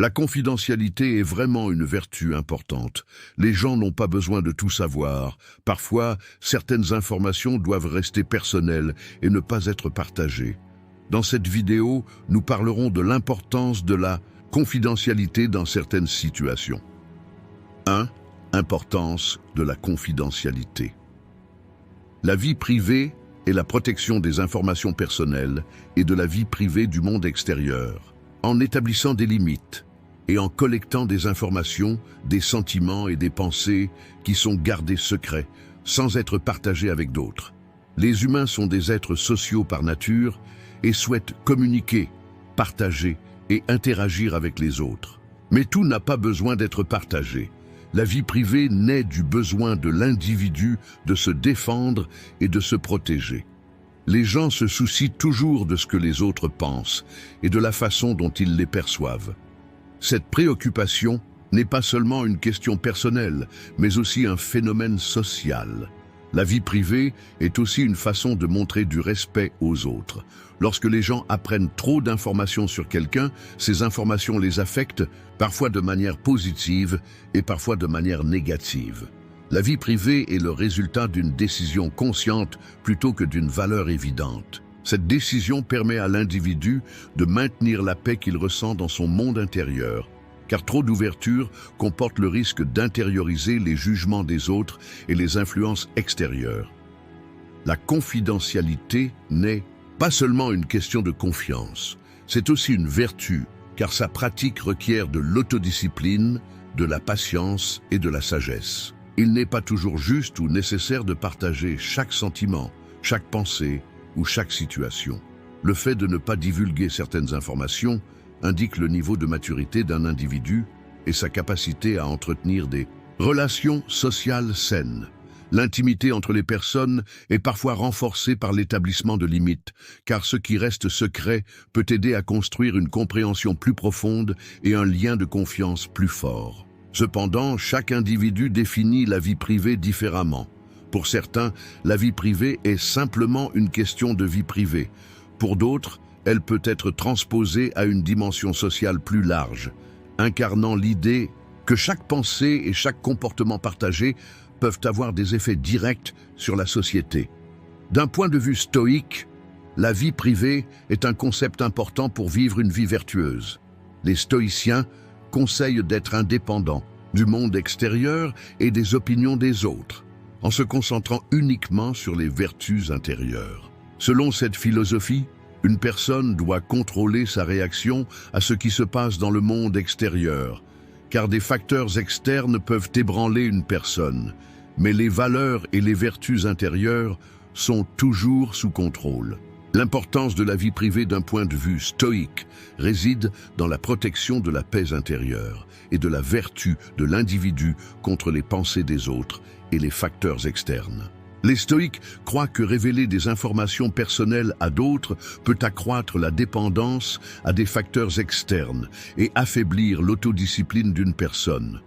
La confidentialité est vraiment une vertu importante. Les gens n'ont pas besoin de tout savoir. Parfois, certaines informations doivent rester personnelles et ne pas être partagées. Dans cette vidéo, nous parlerons de l'importance de la confidentialité dans certaines situations. 1. Importance de la confidentialité. La vie privée est la protection des informations personnelles et de la vie privée du monde extérieur. En établissant des limites et en collectant des informations, des sentiments et des pensées qui sont gardés secrets, sans être partagés avec d'autres. Les humains sont des êtres sociaux par nature et souhaitent communiquer, partager et interagir avec les autres. Mais tout n'a pas besoin d'être partagé. La vie privée naît du besoin de l'individu de se défendre et de se protéger. Les gens se soucient toujours de ce que les autres pensent et de la façon dont ils les perçoivent. Cette préoccupation n'est pas seulement une question personnelle, mais aussi un phénomène social. La vie privée est aussi une façon de montrer du respect aux autres. Lorsque les gens apprennent trop d'informations sur quelqu'un, ces informations les affectent, parfois de manière positive et parfois de manière négative. La vie privée est le résultat d'une décision consciente plutôt que d'une valeur évidente. Cette décision permet à l'individu de maintenir la paix qu'il ressent dans son monde intérieur, car trop d'ouverture comporte le risque d'intérioriser les jugements des autres et les influences extérieures. La confidentialité n'est pas seulement une question de confiance, c'est aussi une vertu, car sa pratique requiert de l'autodiscipline, de la patience et de la sagesse. Il n'est pas toujours juste ou nécessaire de partager chaque sentiment, chaque pensée ou chaque situation. Le fait de ne pas divulguer certaines informations indique le niveau de maturité d'un individu et sa capacité à entretenir des relations sociales saines. L'intimité entre les personnes est parfois renforcée par l'établissement de limites, car ce qui reste secret peut aider à construire une compréhension plus profonde et un lien de confiance plus fort. Cependant, chaque individu définit la vie privée différemment. Pour certains, la vie privée est simplement une question de vie privée. Pour d'autres, elle peut être transposée à une dimension sociale plus large, incarnant l'idée que chaque pensée et chaque comportement partagé peuvent avoir des effets directs sur la société. D'un point de vue stoïque, la vie privée est un concept important pour vivre une vie vertueuse. Les stoïciens conseillent d'être indépendants du monde extérieur et des opinions des autres, en se concentrant uniquement sur les vertus intérieures. Selon cette philosophie, une personne doit contrôler sa réaction à ce qui se passe dans le monde extérieur, car des facteurs externes peuvent ébranler une personne, mais les valeurs et les vertus intérieures sont toujours sous contrôle. L'importance de la vie privée d'un point de vue stoïque réside dans la protection de la paix intérieure et de la vertu de l'individu contre les pensées des autres et les facteurs externes. Les stoïques croient que révéler des informations personnelles à d'autres peut accroître la dépendance à des facteurs externes et affaiblir l'autodiscipline d'une personne.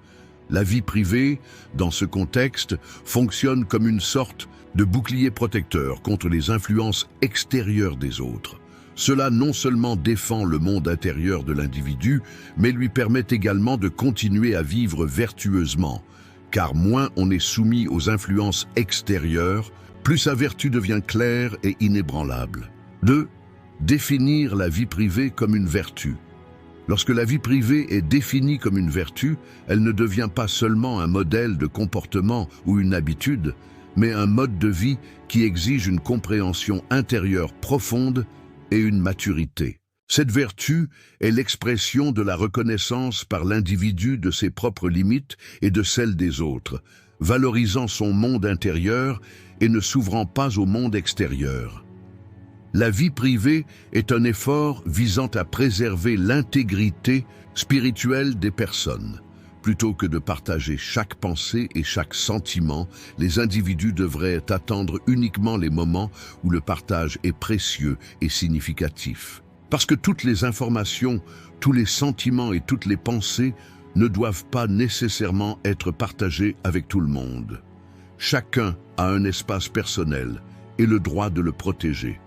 La vie privée, dans ce contexte, fonctionne comme une sorte de bouclier protecteur contre les influences extérieures des autres. Cela non seulement défend le monde intérieur de l'individu, mais lui permet également de continuer à vivre vertueusement, car moins on est soumis aux influences extérieures, plus sa vertu devient claire et inébranlable. 2. Définir la vie privée comme une vertu. Lorsque la vie privée est définie comme une vertu, elle ne devient pas seulement un modèle de comportement ou une habitude, mais un mode de vie qui exige une compréhension intérieure profonde et une maturité. Cette vertu est l'expression de la reconnaissance par l'individu de ses propres limites et de celles des autres, valorisant son monde intérieur et ne s'ouvrant pas au monde extérieur. La vie privée est un effort visant à préserver l'intégrité spirituelle des personnes. Plutôt que de partager chaque pensée et chaque sentiment, les individus devraient attendre uniquement les moments où le partage est précieux et significatif. Parce que toutes les informations, tous les sentiments et toutes les pensées ne doivent pas nécessairement être partagés avec tout le monde. Chacun a un espace personnel et le droit de le protéger.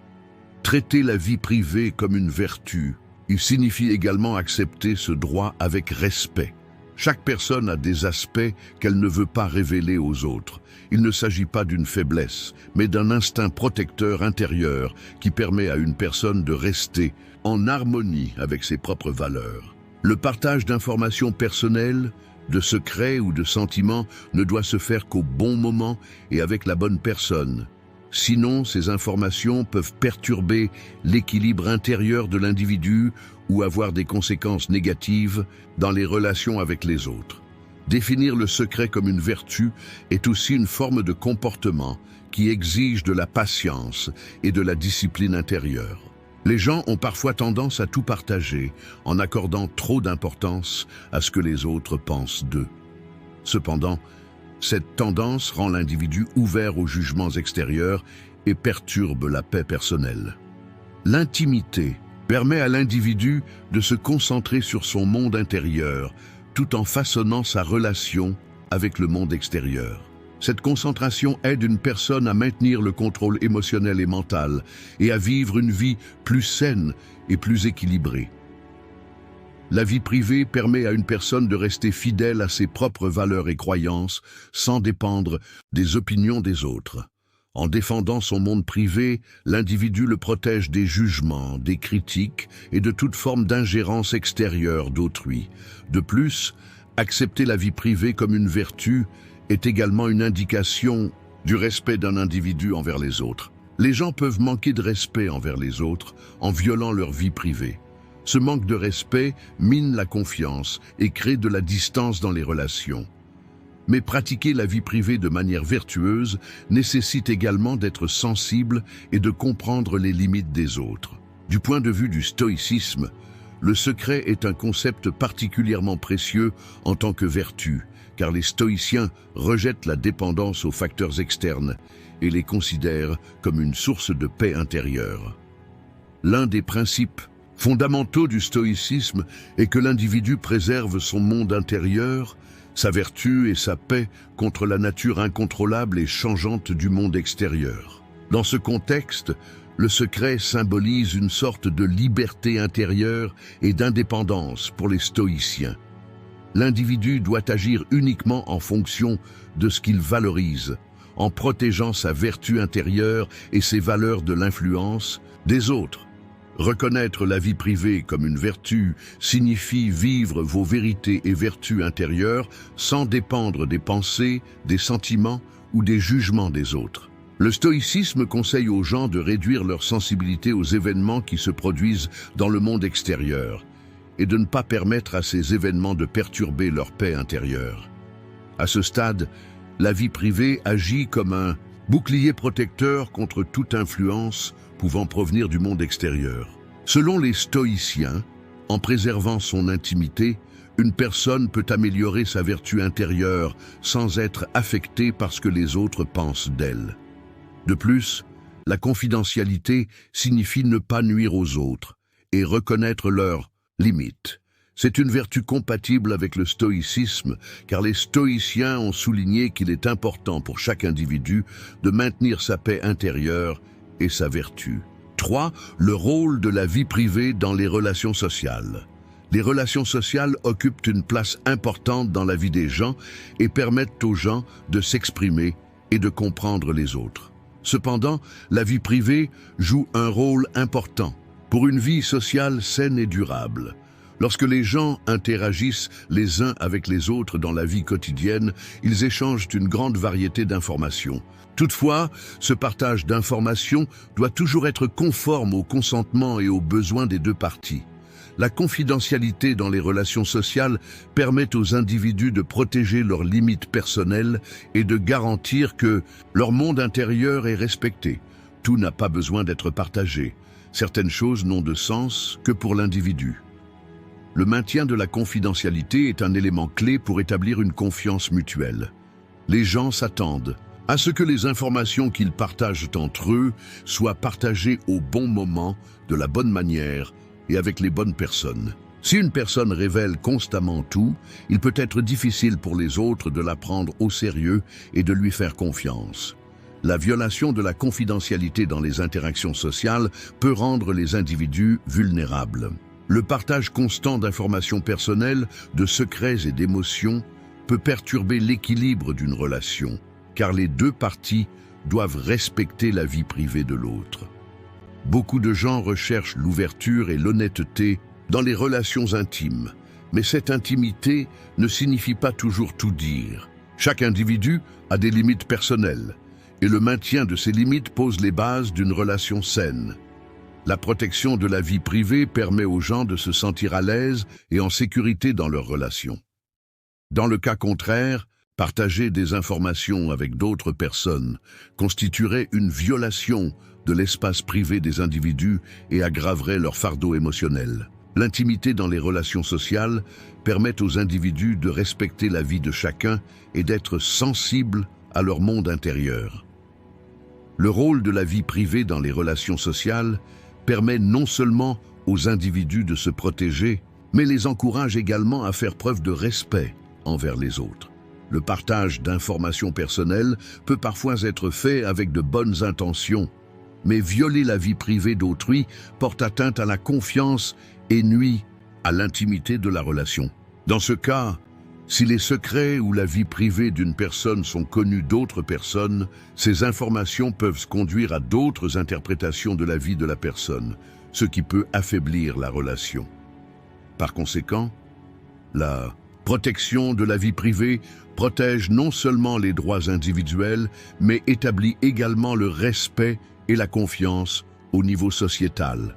Traiter la vie privée comme une vertu Il signifie également accepter ce droit avec respect. Chaque personne a des aspects qu'elle ne veut pas révéler aux autres. Il ne s'agit pas d'une faiblesse, mais d'un instinct protecteur intérieur qui permet à une personne de rester en harmonie avec ses propres valeurs. Le partage d'informations personnelles, de secrets ou de sentiments ne doit se faire qu'au bon moment et avec la bonne personne. Sinon, ces informations peuvent perturber l'équilibre intérieur de l'individu ou avoir des conséquences négatives dans les relations avec les autres. Définir le secret comme une vertu est aussi une forme de comportement qui exige de la patience et de la discipline intérieure. Les gens ont parfois tendance à tout partager en accordant trop d'importance à ce que les autres pensent d'eux. Cependant, cette tendance rend l'individu ouvert aux jugements extérieurs et perturbe la paix personnelle. L'intimité permet à l'individu de se concentrer sur son monde intérieur tout en façonnant sa relation avec le monde extérieur. Cette concentration aide une personne à maintenir le contrôle émotionnel et mental et à vivre une vie plus saine et plus équilibrée. La vie privée permet à une personne de rester fidèle à ses propres valeurs et croyances sans dépendre des opinions des autres. En défendant son monde privé, l'individu le protège des jugements, des critiques et de toute forme d'ingérence extérieure d'autrui. De plus, accepter la vie privée comme une vertu est également une indication du respect d'un individu envers les autres. Les gens peuvent manquer de respect envers les autres en violant leur vie privée. Ce manque de respect mine la confiance et crée de la distance dans les relations. Mais pratiquer la vie privée de manière vertueuse nécessite également d'être sensible et de comprendre les limites des autres. Du point de vue du stoïcisme, le secret est un concept particulièrement précieux en tant que vertu, car les stoïciens rejettent la dépendance aux facteurs externes et les considèrent comme une source de paix intérieure. L'un des principes fondamentaux du stoïcisme est que l'individu préserve son monde intérieur, sa vertu et sa paix contre la nature incontrôlable et changeante du monde extérieur. Dans ce contexte, le secret symbolise une sorte de liberté intérieure et d'indépendance pour les stoïciens. L'individu doit agir uniquement en fonction de ce qu'il valorise, en protégeant sa vertu intérieure et ses valeurs de l'influence des autres. Reconnaître la vie privée comme une vertu signifie vivre vos vérités et vertus intérieures sans dépendre des pensées, des sentiments ou des jugements des autres. Le stoïcisme conseille aux gens de réduire leur sensibilité aux événements qui se produisent dans le monde extérieur et de ne pas permettre à ces événements de perturber leur paix intérieure. À ce stade, la vie privée agit comme un bouclier protecteur contre toute influence pouvant provenir du monde extérieur. Selon les stoïciens, en préservant son intimité, une personne peut améliorer sa vertu intérieure sans être affectée par ce que les autres pensent d'elle. De plus, la confidentialité signifie ne pas nuire aux autres et reconnaître leurs limites. C'est une vertu compatible avec le stoïcisme, car les stoïciens ont souligné qu'il est important pour chaque individu de maintenir sa paix intérieure et sa vertu. 3. Le rôle de la vie privée dans les relations sociales. Les relations sociales occupent une place importante dans la vie des gens et permettent aux gens de s'exprimer et de comprendre les autres. Cependant, la vie privée joue un rôle important pour une vie sociale saine et durable. Lorsque les gens interagissent les uns avec les autres dans la vie quotidienne, ils échangent une grande variété d'informations. Toutefois, ce partage d'informations doit toujours être conforme au consentement et aux besoins des deux parties. La confidentialité dans les relations sociales permet aux individus de protéger leurs limites personnelles et de garantir que leur monde intérieur est respecté. Tout n'a pas besoin d'être partagé. Certaines choses n'ont de sens que pour l'individu. Le maintien de la confidentialité est un élément clé pour établir une confiance mutuelle. Les gens s'attendent à ce que les informations qu'ils partagent entre eux soient partagées au bon moment, de la bonne manière et avec les bonnes personnes. Si une personne révèle constamment tout, il peut être difficile pour les autres de la prendre au sérieux et de lui faire confiance. La violation de la confidentialité dans les interactions sociales peut rendre les individus vulnérables. Le partage constant d'informations personnelles, de secrets et d'émotions peut perturber l'équilibre d'une relation, car les deux parties doivent respecter la vie privée de l'autre. Beaucoup de gens recherchent l'ouverture et l'honnêteté dans les relations intimes, mais cette intimité ne signifie pas toujours tout dire. Chaque individu a des limites personnelles, et le maintien de ces limites pose les bases d'une relation saine. La protection de la vie privée permet aux gens de se sentir à l'aise et en sécurité dans leurs relations. Dans le cas contraire, partager des informations avec d'autres personnes constituerait une violation de l'espace privé des individus et aggraverait leur fardeau émotionnel. L'intimité dans les relations sociales permet aux individus de respecter la vie de chacun et d'être sensibles à leur monde intérieur. Le rôle de la vie privée dans les relations sociales permet non seulement aux individus de se protéger, mais les encourage également à faire preuve de respect envers les autres. Le partage d'informations personnelles peut parfois être fait avec de bonnes intentions, mais violer la vie privée d'autrui porte atteinte à la confiance et nuit à l'intimité de la relation. Dans ce cas, si les secrets ou la vie privée d'une personne sont connus d'autres personnes, ces informations peuvent conduire à d'autres interprétations de la vie de la personne, ce qui peut affaiblir la relation. Par conséquent, la protection de la vie privée protège non seulement les droits individuels, mais établit également le respect et la confiance au niveau sociétal.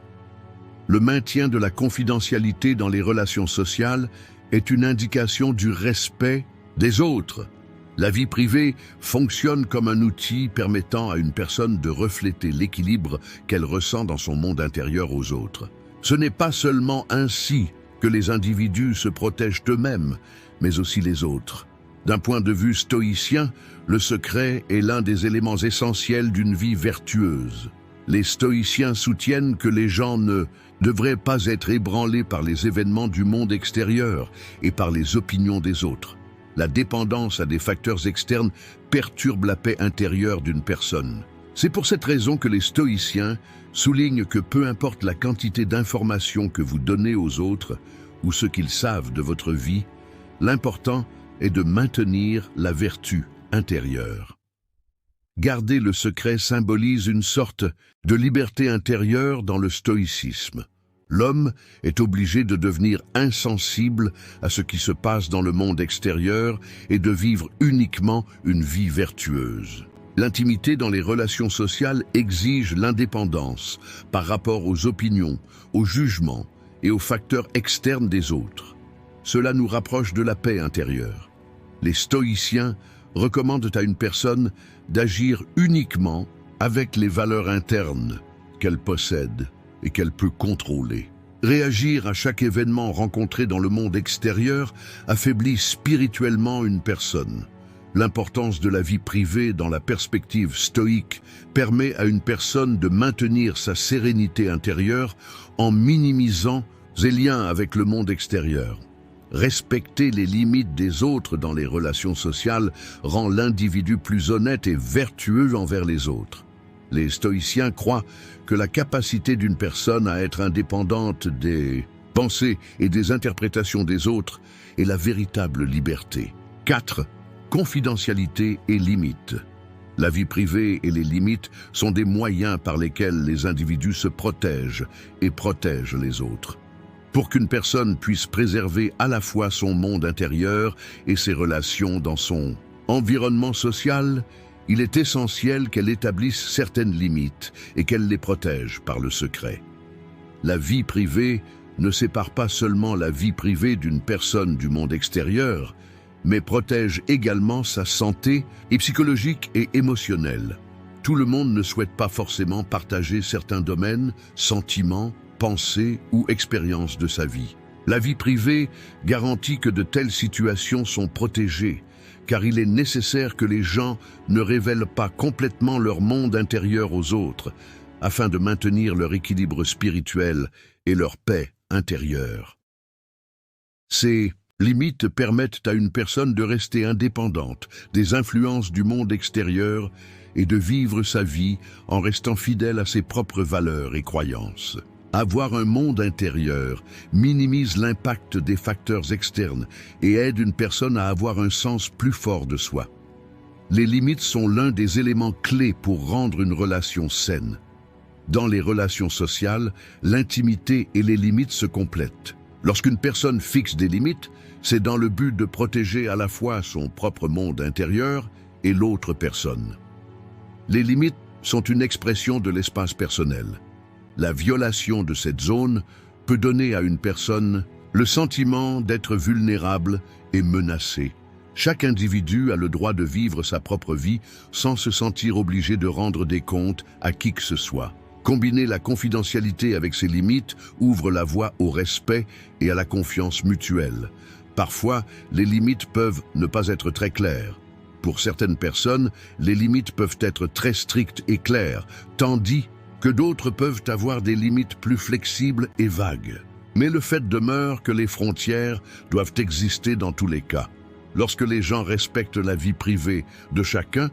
Le maintien de la confidentialité dans les relations sociales est une indication du respect des autres. La vie privée fonctionne comme un outil permettant à une personne de refléter l'équilibre qu'elle ressent dans son monde intérieur aux autres. Ce n'est pas seulement ainsi que les individus se protègent eux-mêmes, mais aussi les autres. D'un point de vue stoïcien, le secret est l'un des éléments essentiels d'une vie vertueuse. Les stoïciens soutiennent que les gens ne devraient pas être ébranlés par les événements du monde extérieur et par les opinions des autres. La dépendance à des facteurs externes perturbe la paix intérieure d'une personne. C'est pour cette raison que les stoïciens soulignent que peu importe la quantité d'informations que vous donnez aux autres ou ce qu'ils savent de votre vie, l'important est de maintenir la vertu intérieure. Garder le secret symbolise une sorte de liberté intérieure dans le stoïcisme. L'homme est obligé de devenir insensible à ce qui se passe dans le monde extérieur et de vivre uniquement une vie vertueuse. L'intimité dans les relations sociales exige l'indépendance par rapport aux opinions, aux jugements et aux facteurs externes des autres. Cela nous rapproche de la paix intérieure. Les stoïciens recommandent à une personne d'agir uniquement avec les valeurs internes qu'elle possède et qu'elle peut contrôler. Réagir à chaque événement rencontré dans le monde extérieur affaiblit spirituellement une personne. L'importance de la vie privée dans la perspective stoïque permet à une personne de maintenir sa sérénité intérieure en minimisant ses liens avec le monde extérieur. Respecter les limites des autres dans les relations sociales rend l'individu plus honnête et vertueux envers les autres. Les stoïciens croient que la capacité d'une personne à être indépendante des pensées et des interprétations des autres est la véritable liberté. 4. Confidentialité et limites. La vie privée et les limites sont des moyens par lesquels les individus se protègent et protègent les autres. Pour qu'une personne puisse préserver à la fois son monde intérieur et ses relations dans son environnement social, il est essentiel qu'elle établisse certaines limites et qu'elle les protège par le secret. La vie privée ne sépare pas seulement la vie privée d'une personne du monde extérieur, mais protège également sa santé psychologique et émotionnelle. Tout le monde ne souhaite pas forcément partager certains domaines, sentiments, pensées ou expériences de sa vie. La vie privée garantit que de telles situations sont protégées, car il est nécessaire que les gens ne révèlent pas complètement leur monde intérieur aux autres, afin de maintenir leur équilibre spirituel et leur paix intérieure. Ces limites permettent à une personne de rester indépendante des influences du monde extérieur et de vivre sa vie en restant fidèle à ses propres valeurs et croyances. Avoir un monde intérieur minimise l'impact des facteurs externes et aide une personne à avoir un sens plus fort de soi. Les limites sont l'un des éléments clés pour rendre une relation saine. Dans les relations sociales, l'intimité et les limites se complètent. Lorsqu'une personne fixe des limites, c'est dans le but de protéger à la fois son propre monde intérieur et l'autre personne. Les limites sont une expression de l'espace personnel. La violation de cette zone peut donner à une personne le sentiment d'être vulnérable et menacé. Chaque individu a le droit de vivre sa propre vie sans se sentir obligé de rendre des comptes à qui que ce soit. Combiner la confidentialité avec ses limites ouvre la voie au respect et à la confiance mutuelle. Parfois, les limites peuvent ne pas être très claires. Pour certaines personnes, les limites peuvent être très strictes et claires, tandis que d'autres peuvent avoir des limites plus flexibles et vagues. Mais le fait demeure que les frontières doivent exister dans tous les cas. Lorsque les gens respectent la vie privée de chacun,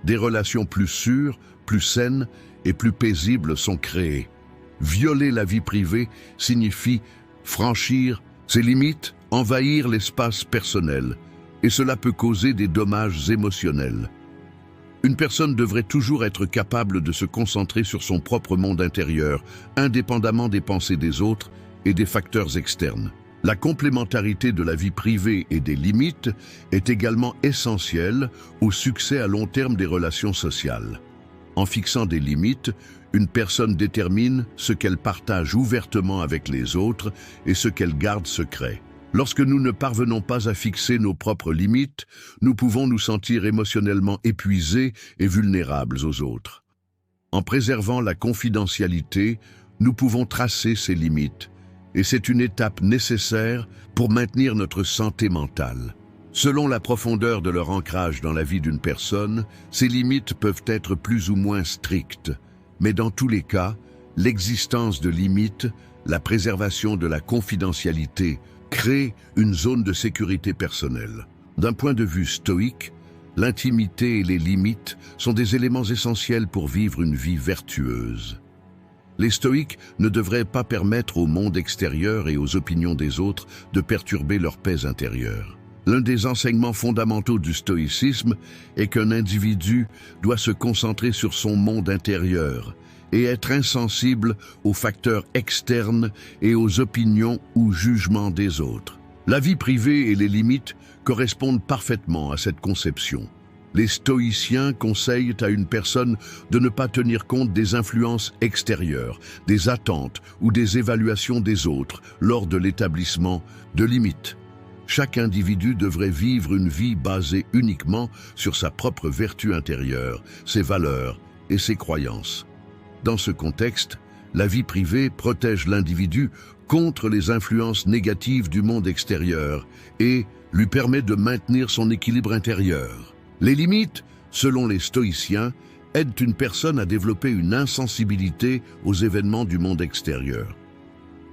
des relations plus sûres, plus saines et plus paisibles sont créées. Violer la vie privée signifie franchir ses limites, envahir l'espace personnel, et cela peut causer des dommages émotionnels. Une personne devrait toujours être capable de se concentrer sur son propre monde intérieur, indépendamment des pensées des autres et des facteurs externes. La complémentarité de la vie privée et des limites est également essentielle au succès à long terme des relations sociales. En fixant des limites, une personne détermine ce qu'elle partage ouvertement avec les autres et ce qu'elle garde secret. Lorsque nous ne parvenons pas à fixer nos propres limites, nous pouvons nous sentir émotionnellement épuisés et vulnérables aux autres. En préservant la confidentialité, nous pouvons tracer ces limites, et c'est une étape nécessaire pour maintenir notre santé mentale. Selon la profondeur de leur ancrage dans la vie d'une personne, ces limites peuvent être plus ou moins strictes, mais dans tous les cas, l'existence de limites, la préservation de la confidentialité, crée une zone de sécurité personnelle. D'un point de vue stoïque, l'intimité et les limites sont des éléments essentiels pour vivre une vie vertueuse. Les stoïques ne devraient pas permettre au monde extérieur et aux opinions des autres de perturber leur paix intérieure. L'un des enseignements fondamentaux du stoïcisme est qu'un individu doit se concentrer sur son monde intérieur et être insensible aux facteurs externes et aux opinions ou jugements des autres. La vie privée et les limites correspondent parfaitement à cette conception. Les stoïciens conseillent à une personne de ne pas tenir compte des influences extérieures, des attentes ou des évaluations des autres lors de l'établissement de limites. Chaque individu devrait vivre une vie basée uniquement sur sa propre vertu intérieure, ses valeurs et ses croyances. Dans ce contexte, la vie privée protège l'individu contre les influences négatives du monde extérieur et lui permet de maintenir son équilibre intérieur. Les limites, selon les stoïciens, aident une personne à développer une insensibilité aux événements du monde extérieur.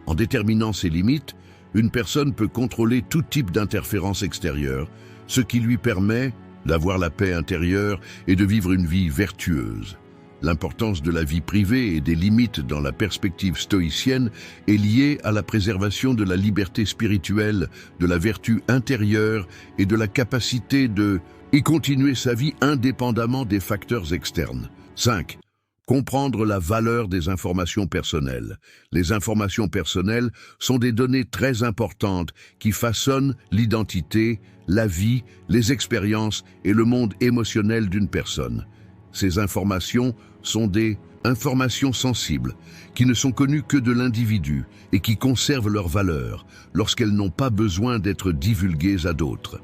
En déterminant ces limites, une personne peut contrôler tout type d'interférence extérieure, ce qui lui permet d'avoir la paix intérieure et de vivre une vie vertueuse. L'importance de la vie privée et des limites dans la perspective stoïcienne est liée à la préservation de la liberté spirituelle, de la vertu intérieure et de la capacité de y continuer sa vie indépendamment des facteurs externes. 5. Comprendre la valeur des informations personnelles. Les informations personnelles sont des données très importantes qui façonnent l'identité, la vie, les expériences et le monde émotionnel d'une personne. Ces informations sont des informations sensibles, qui ne sont connues que de l'individu et qui conservent leur valeur lorsqu'elles n'ont pas besoin d'être divulguées à d'autres.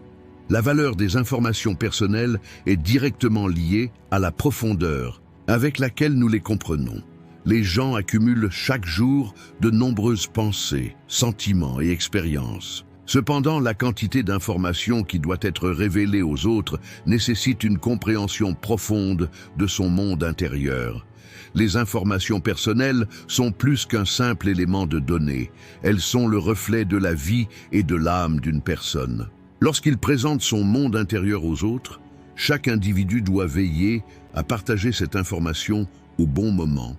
La valeur des informations personnelles est directement liée à la profondeur avec laquelle nous les comprenons. Les gens accumulent chaque jour de nombreuses pensées, sentiments et expériences. Cependant, la quantité d'informations qui doit être révélée aux autres nécessite une compréhension profonde de son monde intérieur. Les informations personnelles sont plus qu'un simple élément de données. Elles sont le reflet de la vie et de l'âme d'une personne. Lorsqu'il présente son monde intérieur aux autres, chaque individu doit veiller à partager cette information au bon moment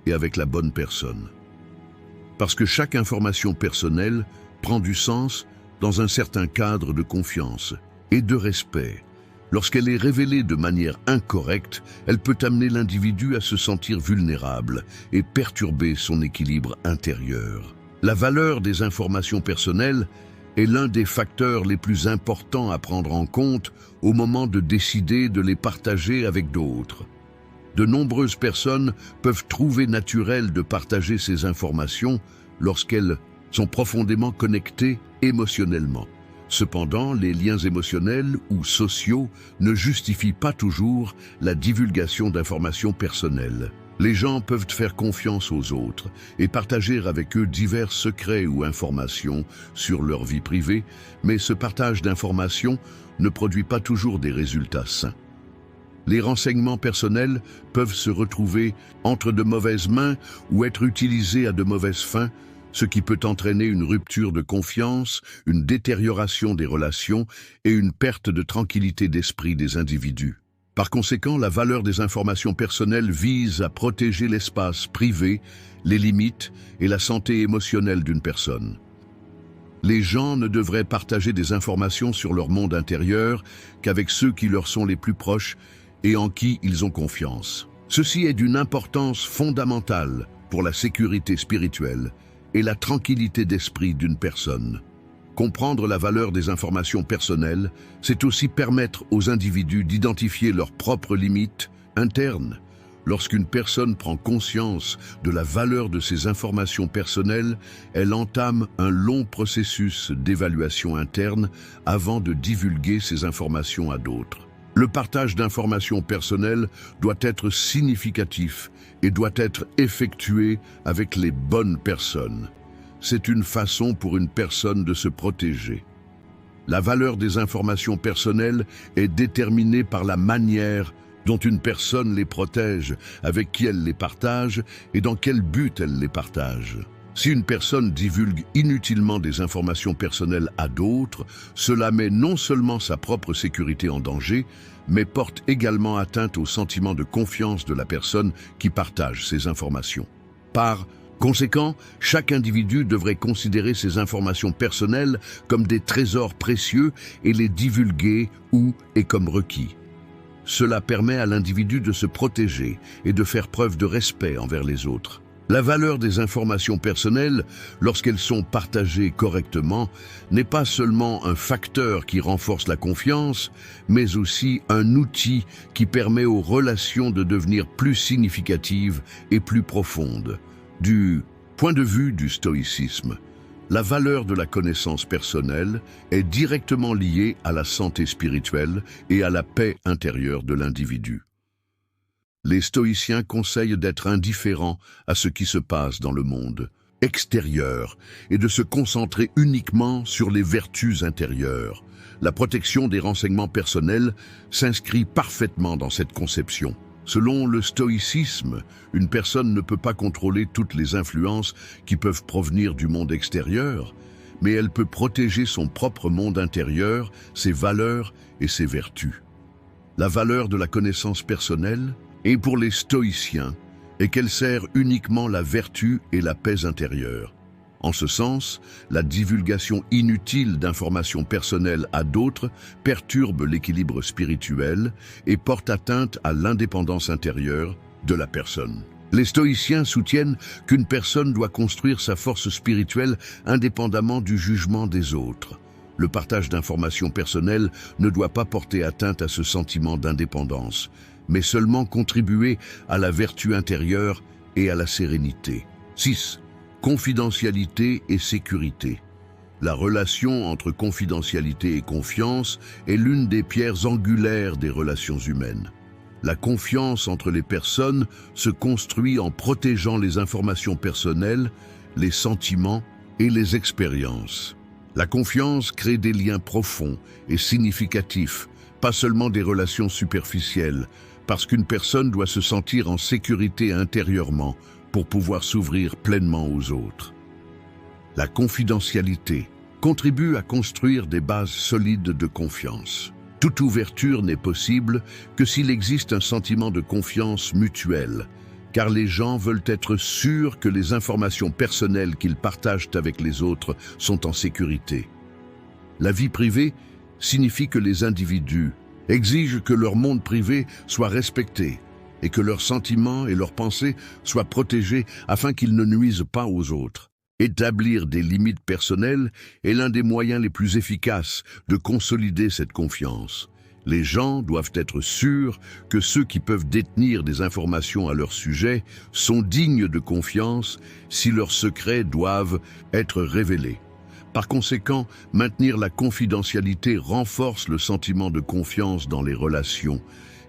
et avec la bonne personne. parce que chaque information personnelle prend du sens dans un certain cadre de confiance et de respect. Lorsqu'elle est révélée de manière incorrecte, elle peut amener l'individu à se sentir vulnérable et perturber son équilibre intérieur. La valeur des informations personnelles est l'un des facteurs les plus importants à prendre en compte au moment de décider de les partager avec d'autres. De nombreuses personnes peuvent trouver naturel de partager ces informations lorsqu'elles sont profondément connectées émotionnellement. Cependant, les liens émotionnels ou sociaux ne justifient pas toujours la divulgation d'informations personnelles. Les gens peuvent faire confiance aux autres et partager avec eux divers secrets ou informations sur leur vie privée, mais ce partage d'informations ne produit pas toujours des résultats sains. Les renseignements personnels peuvent se retrouver entre de mauvaises mains ou être utilisés à de mauvaises fins, ce qui peut entraîner une rupture de confiance, une détérioration des relations et une perte de tranquillité d'esprit des individus. Par conséquent, la valeur des informations personnelles vise à protéger l'espace privé, les limites et la santé émotionnelle d'une personne. Les gens ne devraient partager des informations sur leur monde intérieur qu'avec ceux qui leur sont les plus proches et en qui ils ont confiance. Ceci est d'une importance fondamentale pour la sécurité spirituelle et la tranquillité d'esprit d'une personne. Comprendre la valeur des informations personnelles, c'est aussi permettre aux individus d'identifier leurs propres limites internes. Lorsqu'une personne prend conscience de la valeur de ses informations personnelles, elle entame un long processus d'évaluation interne avant de divulguer ces informations à d'autres. Le partage d'informations personnelles doit être significatif et doit être effectué avec les bonnes personnes. C'est une façon pour une personne de se protéger. La valeur des informations personnelles est déterminée par la manière dont une personne les protège, avec qui elle les partage et dans quel but elle les partage. Si une personne divulgue inutilement des informations personnelles à d'autres, cela met non seulement sa propre sécurité en danger, mais porte également atteinte au sentiment de confiance de la personne qui partage ces informations. Par conséquent, chaque individu devrait considérer ces informations personnelles comme des trésors précieux et les divulguer où et comme requis. Cela permet à l'individu de se protéger et de faire preuve de respect envers les autres. La valeur des informations personnelles, lorsqu'elles sont partagées correctement, n'est pas seulement un facteur qui renforce la confiance, mais aussi un outil qui permet aux relations de devenir plus significatives et plus profondes. Du point de vue du stoïcisme, la valeur de la connaissance personnelle est directement liée à la santé spirituelle et à la paix intérieure de l'individu. Les stoïciens conseillent d'être indifférents à ce qui se passe dans le monde extérieur et de se concentrer uniquement sur les vertus intérieures. La protection des renseignements personnels s'inscrit parfaitement dans cette conception. Selon le stoïcisme, une personne ne peut pas contrôler toutes les influences qui peuvent provenir du monde extérieur, mais elle peut protéger son propre monde intérieur, ses valeurs et ses vertus. La valeur de la connaissance personnelle, et pour les stoïciens, est qu'elle sert uniquement la vertu et la paix intérieure. En ce sens, la divulgation inutile d'informations personnelles à d'autres perturbe l'équilibre spirituel et porte atteinte à l'indépendance intérieure de la personne. Les stoïciens soutiennent qu'une personne doit construire sa force spirituelle indépendamment du jugement des autres. Le partage d'informations personnelles ne doit pas porter atteinte à ce sentiment d'indépendance, mais seulement contribuer à la vertu intérieure et à la sérénité. 6. Confidentialité et sécurité. La relation entre confidentialité et confiance est l'une des pierres angulaires des relations humaines. La confiance entre les personnes se construit en protégeant les informations personnelles, les sentiments et les expériences. La confiance crée des liens profonds et significatifs, pas seulement des relations superficielles, parce qu'une personne doit se sentir en sécurité intérieurement pour pouvoir s'ouvrir pleinement aux autres. La confidentialité contribue à construire des bases solides de confiance. Toute ouverture n'est possible que s'il existe un sentiment de confiance mutuelle, car les gens veulent être sûrs que les informations personnelles qu'ils partagent avec les autres sont en sécurité. La vie privée signifie que les individus exigent que leur monde privé soit respecté et que leurs sentiments et leurs pensées soient protégés afin qu'ils ne nuisent pas aux autres. Établir des limites personnelles est l'un des moyens les plus efficaces de consolider cette confiance. Les gens doivent être sûrs que ceux qui peuvent détenir des informations à leur sujet sont dignes de confiance si leurs secrets doivent être révélés. Par conséquent, maintenir la confidentialité renforce le sentiment de confiance dans les relations,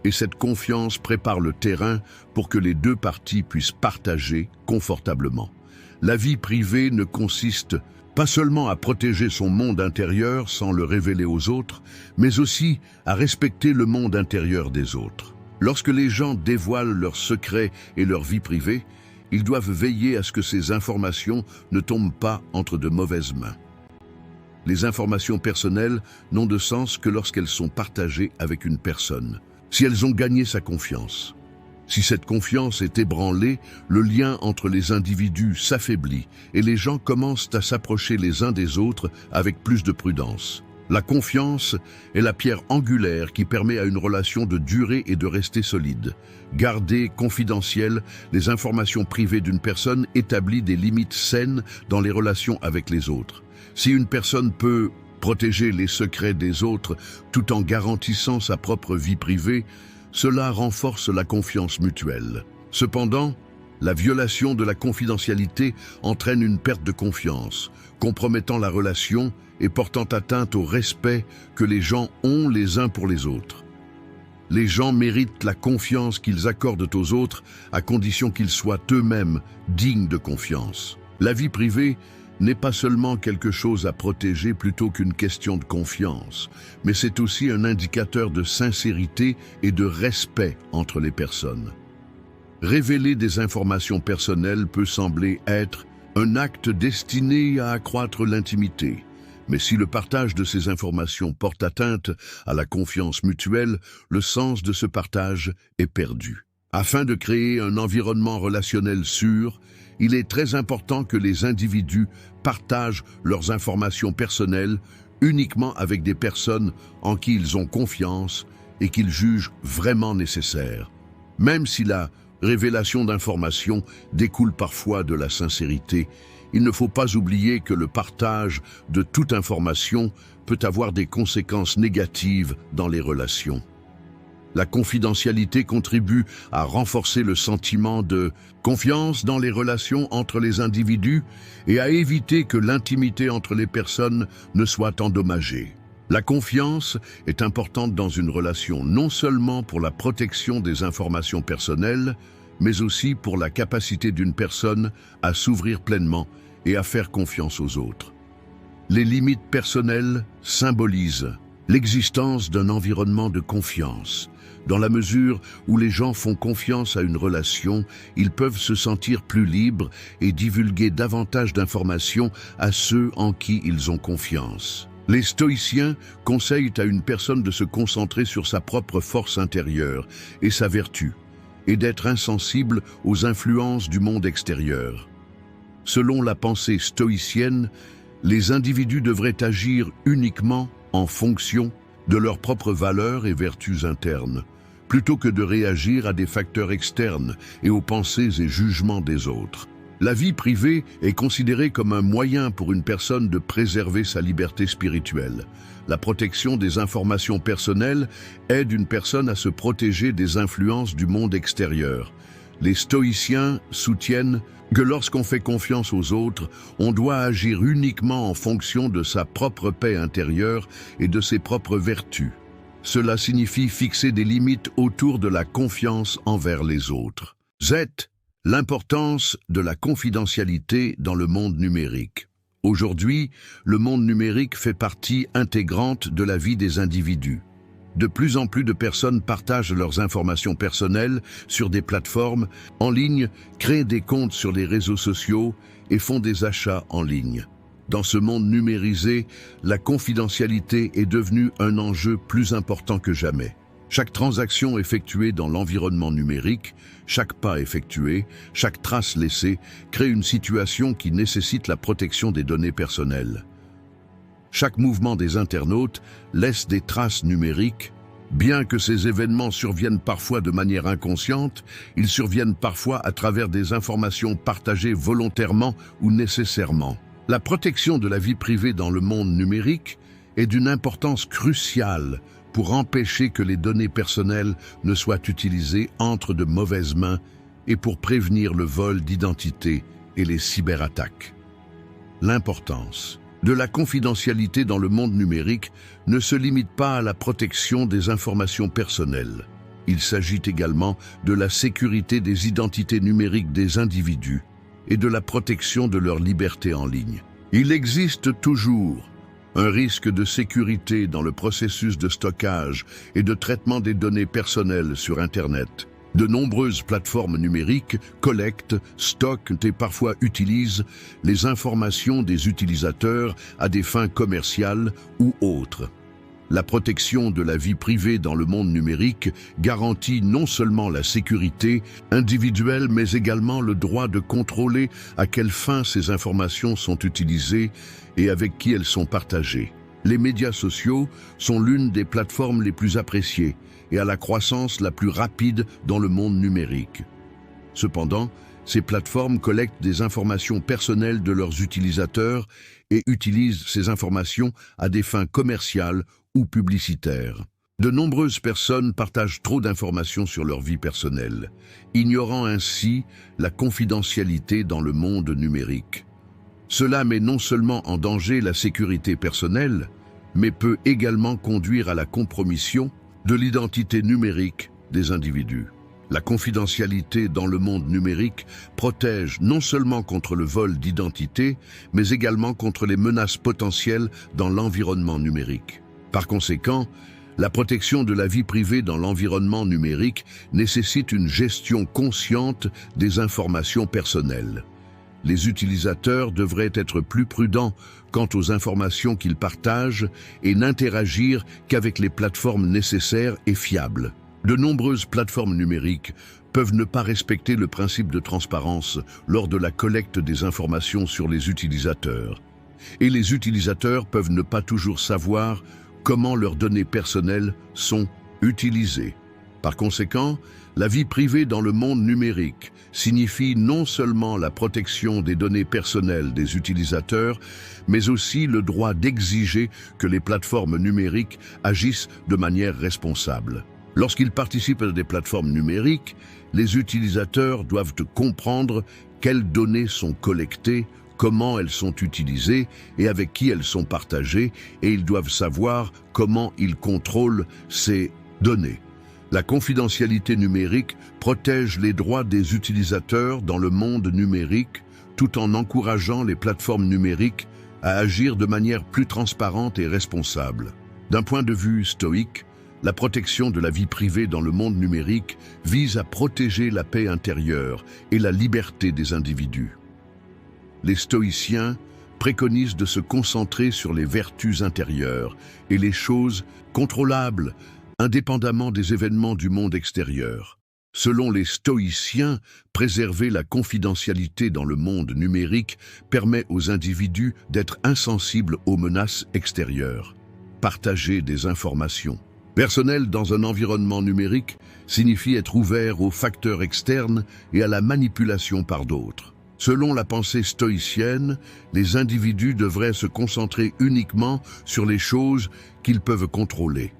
et cette confiance prépare le terrain pour que les deux parties puissent partager confortablement. La vie privée ne consiste pas seulement à protéger son monde intérieur sans le révéler aux autres, mais aussi à respecter le monde intérieur des autres. Lorsque les gens dévoilent leurs secrets et leur vie privée, ils doivent veiller à ce que ces informations ne tombent pas entre de mauvaises mains. Les informations personnelles n'ont de sens que lorsqu'elles sont partagées avec une personne, si elles ont gagné sa confiance. Si cette confiance est ébranlée, le lien entre les individus s'affaiblit et les gens commencent à s'approcher les uns des autres avec plus de prudence. La confiance est la pierre angulaire qui permet à une relation de durer et de rester solide. Garder confidentielles les informations privées d'une personne établit des limites saines dans les relations avec les autres. Si une personne peut protéger les secrets des autres tout en garantissant sa propre vie privée, cela renforce la confiance mutuelle. Cependant, la violation de la confidentialité entraîne une perte de confiance, compromettant la relation et portant atteinte au respect que les gens ont les uns pour les autres. Les gens méritent la confiance qu'ils accordent aux autres à condition qu'ils soient eux-mêmes dignes de confiance. La vie privée n'est pas seulement quelque chose à protéger plutôt qu'une question de confiance, mais c'est aussi un indicateur de sincérité et de respect entre les personnes. Révéler des informations personnelles peut sembler être un acte destiné à accroître l'intimité, mais si le partage de ces informations porte atteinte à la confiance mutuelle, le sens de ce partage est perdu. Afin de créer un environnement relationnel sûr, il est très important que les individus partagent leurs informations personnelles uniquement avec des personnes en qui ils ont confiance et qu'ils jugent vraiment nécessaires. Même si la révélation d'informations découle parfois de la sincérité, il ne faut pas oublier que le partage de toute information peut avoir des conséquences négatives dans les relations. La confidentialité contribue à renforcer le sentiment de confiance dans les relations entre les individus et à éviter que l'intimité entre les personnes ne soit endommagée. La confiance est importante dans une relation non seulement pour la protection des informations personnelles, mais aussi pour la capacité d'une personne à s'ouvrir pleinement et à faire confiance aux autres. Les limites personnelles symbolisent l'existence d'un environnement de confiance. Dans la mesure où les gens font confiance à une relation, ils peuvent se sentir plus libres et divulguer davantage d'informations à ceux en qui ils ont confiance. Les stoïciens conseillent à une personne de se concentrer sur sa propre force intérieure et sa vertu, et d'être insensible aux influences du monde extérieur. Selon la pensée stoïcienne, les individus devraient agir uniquement en fonction de leurs propres valeurs et vertus internes, plutôt que de réagir à des facteurs externes et aux pensées et jugements des autres. La vie privée est considérée comme un moyen pour une personne de préserver sa liberté spirituelle. La protection des informations personnelles aide une personne à se protéger des influences du monde extérieur. Les stoïciens soutiennent que lorsqu'on fait confiance aux autres, on doit agir uniquement en fonction de sa propre paix intérieure et de ses propres vertus. Cela signifie fixer des limites autour de la confiance envers les autres. Z. L'importance de la confidentialité dans le monde numérique. Aujourd'hui, le monde numérique fait partie intégrante de la vie des individus. De plus en plus de personnes partagent leurs informations personnelles sur des plateformes en ligne, créent des comptes sur les réseaux sociaux et font des achats en ligne. Dans ce monde numérisé, la confidentialité est devenue un enjeu plus important que jamais. Chaque transaction effectuée dans l'environnement numérique, chaque pas effectué, chaque trace laissée crée une situation qui nécessite la protection des données personnelles. Chaque mouvement des internautes laisse des traces numériques. Bien que ces événements surviennent parfois de manière inconsciente, ils surviennent parfois à travers des informations partagées volontairement ou nécessairement. La protection de la vie privée dans le monde numérique est d'une importance cruciale pour empêcher que les données personnelles ne soient utilisées entre de mauvaises mains et pour prévenir le vol d'identité et les cyberattaques. L'importance de la confidentialité dans le monde numérique ne se limite pas à la protection des informations personnelles. Il s'agit également de la sécurité des identités numériques des individus et de la protection de leur liberté en ligne. Il existe toujours un risque de sécurité dans le processus de stockage et de traitement des données personnelles sur Internet. De nombreuses plateformes numériques collectent, stockent et parfois utilisent les informations des utilisateurs à des fins commerciales ou autres. La protection de la vie privée dans le monde numérique garantit non seulement la sécurité individuelle, mais également le droit de contrôler à quelles fins ces informations sont utilisées et avec qui elles sont partagées. Les médias sociaux sont l'une des plateformes les plus appréciées et à la croissance la plus rapide dans le monde numérique. Cependant, ces plateformes collectent des informations personnelles de leurs utilisateurs et utilisent ces informations à des fins commerciales ou publicitaires. De nombreuses personnes partagent trop d'informations sur leur vie personnelle, ignorant ainsi la confidentialité dans le monde numérique. Cela met non seulement en danger la sécurité personnelle, mais peut également conduire à la compromission de l'identité numérique des individus. La confidentialité dans le monde numérique protège non seulement contre le vol d'identité, mais également contre les menaces potentielles dans l'environnement numérique. Par conséquent, la protection de la vie privée dans l'environnement numérique nécessite une gestion consciente des informations personnelles. Les utilisateurs devraient être plus prudents quant aux informations qu'ils partagent et n'interagir qu'avec les plateformes nécessaires et fiables. De nombreuses plateformes numériques peuvent ne pas respecter le principe de transparence lors de la collecte des informations sur les utilisateurs. Et les utilisateurs peuvent ne pas toujours savoir comment leurs données personnelles sont utilisées. Par conséquent, la vie privée dans le monde numérique signifie non seulement la protection des données personnelles des utilisateurs, mais aussi le droit d'exiger que les plateformes numériques agissent de manière responsable. Lorsqu'ils participent à des plateformes numériques, les utilisateurs doivent comprendre quelles données sont collectées, comment elles sont utilisées et avec qui elles sont partagées, et ils doivent savoir comment ils contrôlent ces données. La confidentialité numérique protège les droits des utilisateurs dans le monde numérique tout en encourageant les plateformes numériques à agir de manière plus transparente et responsable. D'un point de vue stoïque, la protection de la vie privée dans le monde numérique vise à protéger la paix intérieure et la liberté des individus. Les stoïciens préconisent de se concentrer sur les vertus intérieures et les choses contrôlables, indépendamment des événements du monde extérieur. Selon les stoïciens, préserver la confidentialité dans le monde numérique permet aux individus d'être insensibles aux menaces extérieures. Partager des informations personnelles dans un environnement numérique signifie être ouvert aux facteurs externes et à la manipulation par d'autres. Selon la pensée stoïcienne, les individus devraient se concentrer uniquement sur les choses qu'ils peuvent contrôler.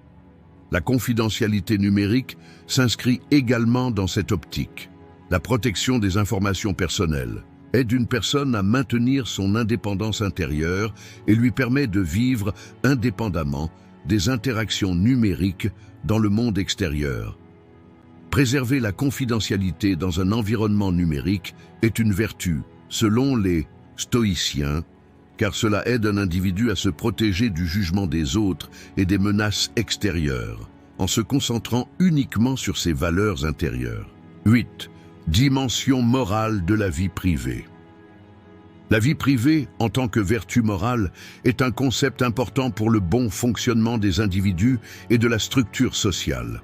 La confidentialité numérique s'inscrit également dans cette optique. La protection des informations personnelles aide une personne à maintenir son indépendance intérieure et lui permet de vivre indépendamment des interactions numériques dans le monde extérieur. Préserver la confidentialité dans un environnement numérique est une vertu, selon les stoïciens, car cela aide un individu à se protéger du jugement des autres et des menaces extérieures, en se concentrant uniquement sur ses valeurs intérieures. 8. Dimension morale de la vie privée. La vie privée, en tant que vertu morale, est un concept important pour le bon fonctionnement des individus et de la structure sociale.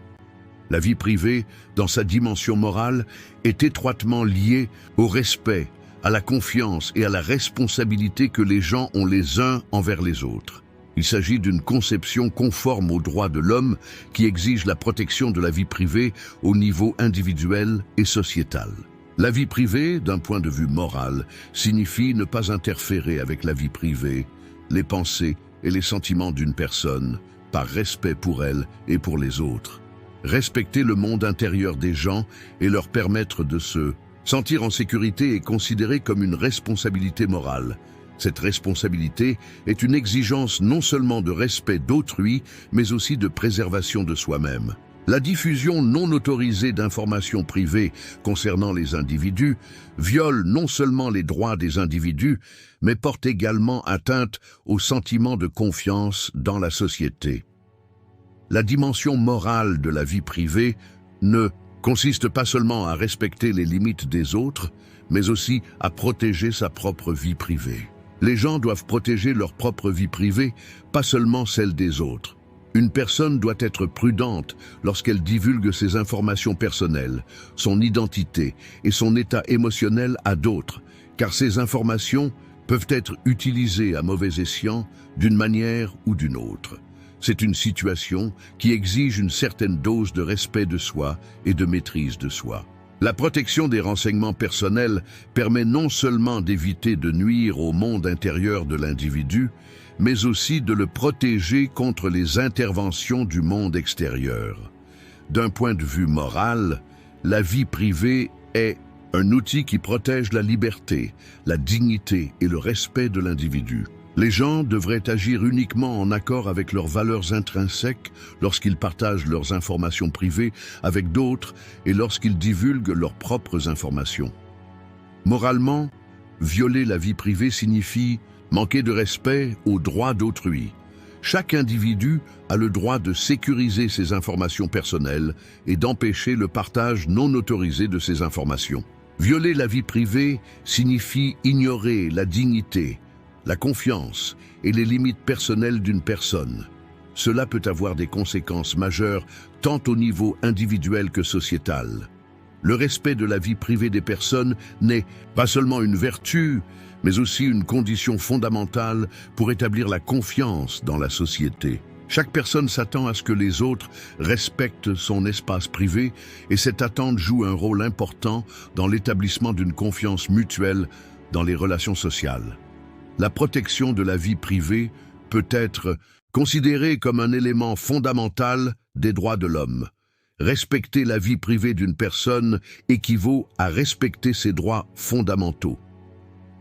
La vie privée, dans sa dimension morale, est étroitement liée au respect, à la confiance et à la responsabilité que les gens ont les uns envers les autres. Il s'agit d'une conception conforme aux droits de l'homme qui exige la protection de la vie privée au niveau individuel et sociétal. La vie privée, d'un point de vue moral, signifie ne pas interférer avec la vie privée, les pensées et les sentiments d'une personne, par respect pour elle et pour les autres. Respecter le monde intérieur des gens et leur permettre de se sentir en sécurité est considéré comme une responsabilité morale. Cette responsabilité est une exigence non seulement de respect d'autrui, mais aussi de préservation de soi-même. La diffusion non autorisée d'informations privées concernant les individus viole non seulement les droits des individus, mais porte également atteinte au sentiment de confiance dans la société. La dimension morale de la vie privée ne consiste pas seulement à respecter les limites des autres, mais aussi à protéger sa propre vie privée. Les gens doivent protéger leur propre vie privée, pas seulement celle des autres. Une personne doit être prudente lorsqu'elle divulgue ses informations personnelles, son identité et son état émotionnel à d'autres, car ces informations peuvent être utilisées à mauvais escient d'une manière ou d'une autre. C'est une situation qui exige une certaine dose de respect de soi et de maîtrise de soi. La protection des renseignements personnels permet non seulement d'éviter de nuire au monde intérieur de l'individu, mais aussi de le protéger contre les interventions du monde extérieur. D'un point de vue moral, la vie privée est un outil qui protège la liberté, la dignité et le respect de l'individu. Les gens devraient agir uniquement en accord avec leurs valeurs intrinsèques lorsqu'ils partagent leurs informations privées avec d'autres et lorsqu'ils divulguent leurs propres informations. Moralement, violer la vie privée signifie manquer de respect aux droits d'autrui. Chaque individu a le droit de sécuriser ses informations personnelles et d'empêcher le partage non autorisé de ces informations. Violer la vie privée signifie ignorer la dignité, la confiance et les limites personnelles d'une personne. Cela peut avoir des conséquences majeures tant au niveau individuel que sociétal. Le respect de la vie privée des personnes n'est pas seulement une vertu, mais aussi une condition fondamentale pour établir la confiance dans la société. Chaque personne s'attend à ce que les autres respectent son espace privé et cette attente joue un rôle important dans l'établissement d'une confiance mutuelle dans les relations sociales. La protection de la vie privée peut être considérée comme un élément fondamental des droits de l'homme. Respecter la vie privée d'une personne équivaut à respecter ses droits fondamentaux.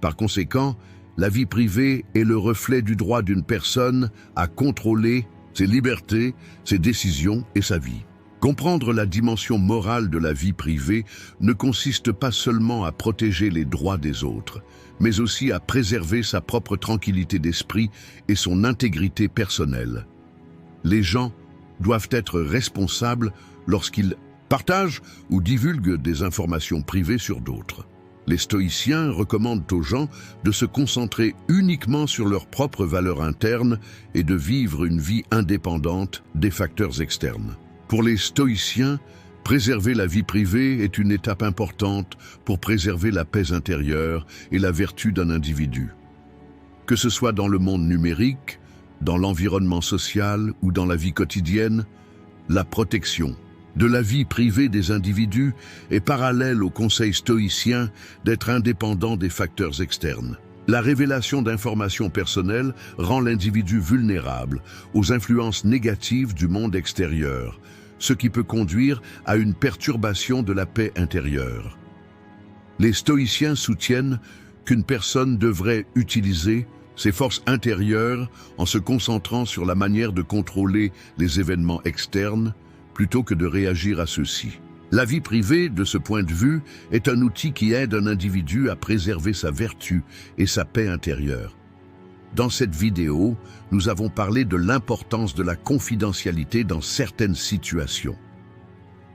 Par conséquent, la vie privée est le reflet du droit d'une personne à contrôler ses libertés, ses décisions et sa vie. Comprendre la dimension morale de la vie privée ne consiste pas seulement à protéger les droits des autres, mais aussi à préserver sa propre tranquillité d'esprit et son intégrité personnelle. Les gens doivent être responsables lorsqu'ils partagent ou divulguent des informations privées sur d'autres. Les stoïciens recommandent aux gens de se concentrer uniquement sur leurs propres valeurs internes et de vivre une vie indépendante des facteurs externes. Pour les stoïciens, préserver la vie privée est une étape importante pour préserver la paix intérieure et la vertu d'un individu. Que ce soit dans le monde numérique, dans l'environnement social ou dans la vie quotidienne, la protection de la vie privée des individus est parallèle au conseil stoïcien d'être indépendant des facteurs externes. La révélation d'informations personnelles rend l'individu vulnérable aux influences négatives du monde extérieur, ce qui peut conduire à une perturbation de la paix intérieure. Les stoïciens soutiennent qu'une personne devrait utiliser ses forces intérieures en se concentrant sur la manière de contrôler les événements externes plutôt que de réagir à ceux-ci. La vie privée, de ce point de vue, est un outil qui aide un individu à préserver sa vertu et sa paix intérieure. Dans cette vidéo, nous avons parlé de l'importance de la confidentialité dans certaines situations.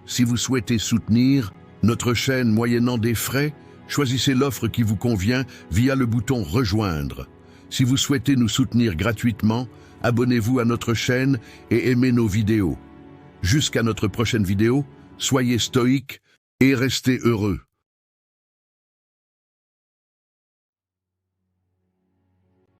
Si vous souhaitez soutenir notre chaîne moyennant des frais, choisissez l'offre qui vous convient via le bouton « Rejoindre ». Si vous souhaitez nous soutenir gratuitement, abonnez-vous à notre chaîne et aimez nos vidéos. Jusqu'à notre prochaine vidéo, soyez stoïques et restez heureux.